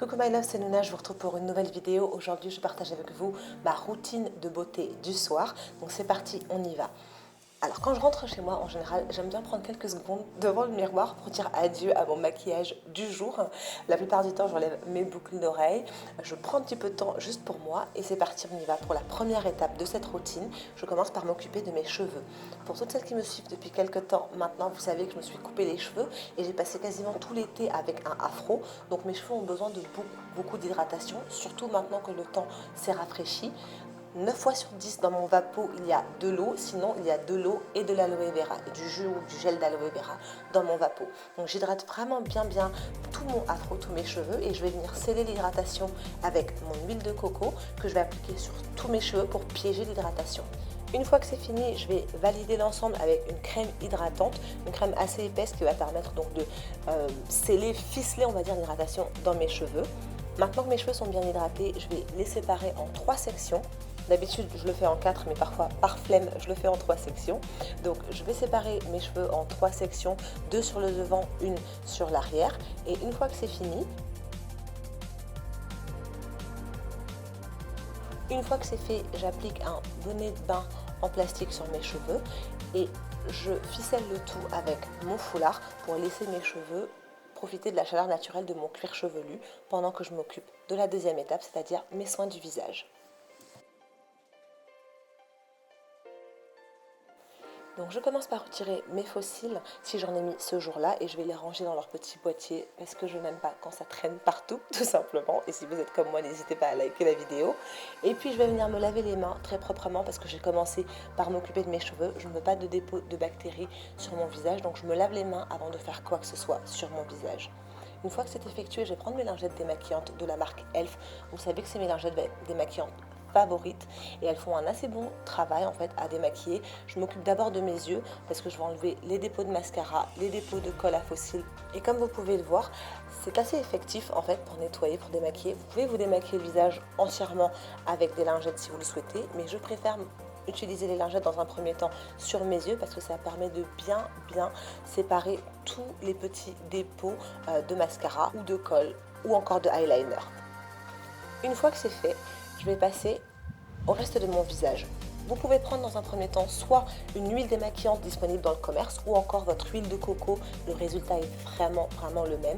Coucou my love, c'est Nouna, je vous retrouve pour une nouvelle vidéo. Aujourd'hui, je partage avec vous ma routine de beauté du soir. Donc c'est parti, on y va. Alors quand je rentre chez moi, en général, j'aime bien prendre quelques secondes devant le miroir pour dire adieu à mon maquillage du jour. La plupart du temps, j'enlève mes boucles d'oreilles, je prends un petit peu de temps juste pour moi et c'est parti, on y va. Pour la première étape de cette routine, je commence par m'occuper de mes cheveux. Pour toutes celles qui me suivent depuis quelques temps maintenant, vous savez que je me suis coupé les cheveux et j'ai passé quasiment tout l'été avec un afro. Donc mes cheveux ont besoin de beaucoup d'hydratation, surtout maintenant que le temps s'est rafraîchi. 9 fois sur 10 dans mon vapeau il y a de l'eau, sinon il y a de l'eau et de l'aloe vera, et du jus ou du gel d'aloe vera dans mon vapeau. Donc j'hydrate vraiment bien tout mon afro, tous mes cheveux, et je vais venir sceller l'hydratation avec mon huile de coco que je vais appliquer sur tous mes cheveux pour piéger l'hydratation. Une fois que c'est fini, je vais valider l'ensemble avec une crème hydratante, une crème assez épaisse qui va permettre donc de sceller, ficeler on va dire l'hydratation dans mes cheveux. Maintenant que mes cheveux sont bien hydratés, je vais les séparer en 3 sections. D'habitude, je le fais en 4, mais parfois, par flemme, je le fais en 3 sections. Donc, je vais séparer mes cheveux en 3 sections, 2 sur le devant, 1 sur l'arrière. Et une fois que c'est fini, une fois que c'est fait, j'applique un bonnet de bain en plastique sur mes cheveux et je ficelle le tout avec mon foulard pour laisser mes cheveux profiter de la chaleur naturelle de mon cuir chevelu pendant que je m'occupe de la deuxième étape, c'est-à-dire mes soins du visage. Donc je commence par retirer mes fossiles si j'en ai mis ce jour-là et je vais les ranger dans leur petit boîtier parce que je n'aime pas quand ça traîne partout tout simplement. Et si vous êtes comme moi, n'hésitez pas à liker la vidéo. Et puis je vais venir me laver les mains très proprement parce que j'ai commencé par m'occuper de mes cheveux. Je ne veux pas de dépôt de bactéries sur mon visage, donc je me lave les mains avant de faire quoi que ce soit sur mon visage. Une fois que c'est effectué, je vais prendre mes lingettes démaquillantes de la marque Elf. Vous savez que c'est mes lingettes démaquillantes favorites et elles font un assez bon travail en fait à démaquiller. Je m'occupe d'abord de mes yeux parce que je vais enlever les dépôts de mascara, les dépôts de colle à fossiles et comme vous pouvez le voir, c'est assez effectif en fait pour nettoyer, pour démaquiller. Vous pouvez vous démaquiller le visage entièrement avec des lingettes si vous le souhaitez, mais je préfère utiliser les lingettes dans un premier temps sur mes yeux parce que ça permet de bien séparer tous les petits dépôts de mascara ou de colle ou encore de eyeliner. Une fois que c'est fait, je vais passer au reste de mon visage. Vous pouvez prendre dans un premier temps soit une huile démaquillante disponible dans le commerce ou encore votre huile de coco. Le résultat est vraiment le même.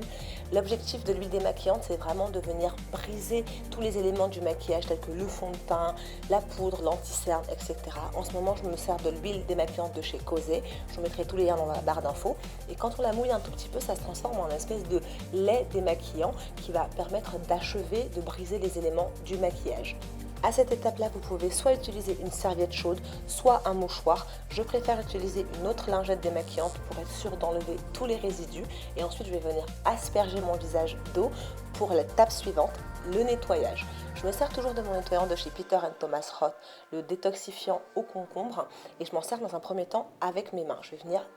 L'objectif de l'huile démaquillante, c'est vraiment de venir briser tous les éléments du maquillage tels que le fond de teint, la poudre, l'anti-cerne, etc. En ce moment, je me sers de l'huile démaquillante de chez Causet. Je vous mettrai tous les liens dans la barre d'infos. Et quand on la mouille un tout petit peu, ça se transforme en une espèce de lait démaquillant qui va permettre d'achever, de briser les éléments du maquillage. À cette étape-là, vous pouvez soit utiliser une serviette chaude, soit un mouchoir. Je préfère utiliser une autre lingette démaquillante pour être sûre d'enlever tous les résidus. Et ensuite, je vais venir asperger mon visage d'eau pour l'étape suivante, le nettoyage. Je me sers toujours de mon nettoyant de chez Peter Thomas Roth, le détoxifiant au concombre. Et je m'en sers dans un premier temps avec mes mains. Je vais venir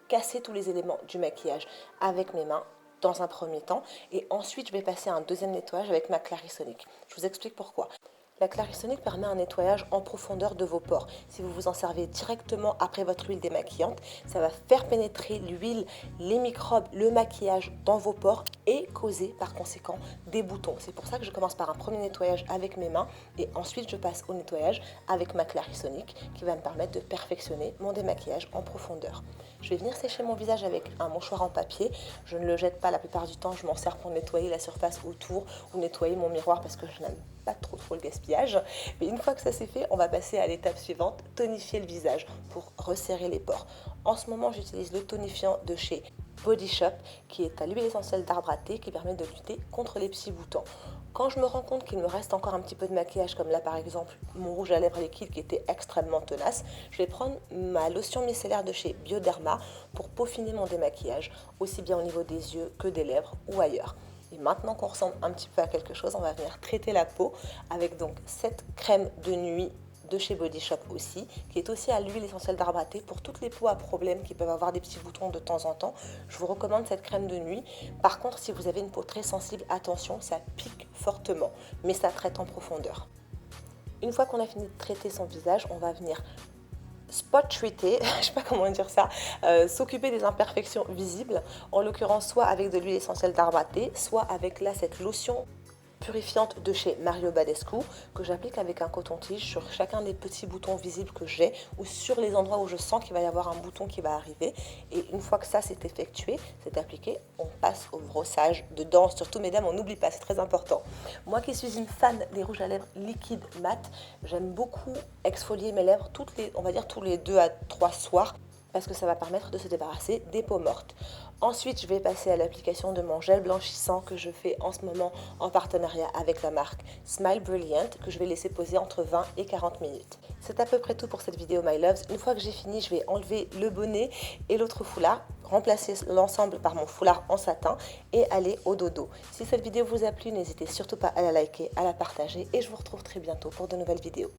casser tous les éléments du maquillage avec mes mains dans un premier temps. Et ensuite, je vais passer à un deuxième nettoyage avec ma Clarisonic. Je vous explique pourquoi. La Clarisonic permet un nettoyage en profondeur de vos pores. Si vous vous en servez directement après votre huile démaquillante, ça va faire pénétrer l'huile, les microbes, le maquillage dans vos pores et causer par conséquent des boutons. C'est pour ça que je commence par un premier nettoyage avec mes mains et ensuite je passe au nettoyage avec ma Clarisonic qui va me permettre de perfectionner mon démaquillage en profondeur. Je vais venir sécher mon visage avec un mouchoir en papier. Je ne le jette pas la plupart du temps, je m'en sers pour nettoyer la surface autour ou nettoyer mon miroir parce que je n'aime pas trop le gaspillage. Mais une fois que ça c'est fait, on va passer à l'étape suivante, tonifier le visage pour resserrer les pores. En ce moment, j'utilise le tonifiant de chez Body Shop qui est à l'huile essentielle d'arbre à thé qui permet de lutter contre les petits boutons. Quand je me rends compte qu'il me reste encore un petit peu de maquillage, comme là par exemple mon rouge à lèvres liquide qui était extrêmement tenace, je vais prendre ma lotion micellaire de chez Bioderma pour peaufiner mon démaquillage, aussi bien au niveau des yeux que des lèvres ou ailleurs. Et maintenant qu'on ressemble un petit peu à quelque chose, on va venir traiter la peau avec donc cette crème de nuit de chez Body Shop aussi, qui est aussi à l'huile essentielle d'arbre à thé pour toutes les peaux à problème qui peuvent avoir des petits boutons de temps en temps. Je vous recommande cette crème de nuit. Par contre, si vous avez une peau très sensible, attention, ça pique fortement, mais ça traite en profondeur. Une fois qu'on a fini de traiter son visage, on va venir spot treater, je sais pas comment dire ça, s'occuper des imperfections visibles, en l'occurrence soit avec de l'huile essentielle d'arbre à thé, soit avec là cette lotion purifiante de chez Mario Badescu que j'applique avec un coton-tige sur chacun des petits boutons visibles que j'ai ou sur les endroits où je sens qu'il va y avoir un bouton qui va arriver. Et une fois que ça c'est effectué, c'est appliqué, on passe au brossage dedans. Surtout mesdames, on n'oublie pas, c'est très important. Moi qui suis une fan des rouges à lèvres liquides mat, j'aime beaucoup exfolier mes lèvres on va dire tous les 2 à 3 soirs, parce que ça va permettre de se débarrasser des peaux mortes. Ensuite, je vais passer à l'application de mon gel blanchissant que je fais en ce moment en partenariat avec la marque Smile Brilliant, que je vais laisser poser entre 20 et 40 minutes. C'est à peu près tout pour cette vidéo My Loves. Une fois que j'ai fini, je vais enlever le bonnet et l'autre foulard, remplacer l'ensemble par mon foulard en satin et aller au dodo. Si cette vidéo vous a plu, n'hésitez surtout pas à la liker, à la partager et je vous retrouve très bientôt pour de nouvelles vidéos.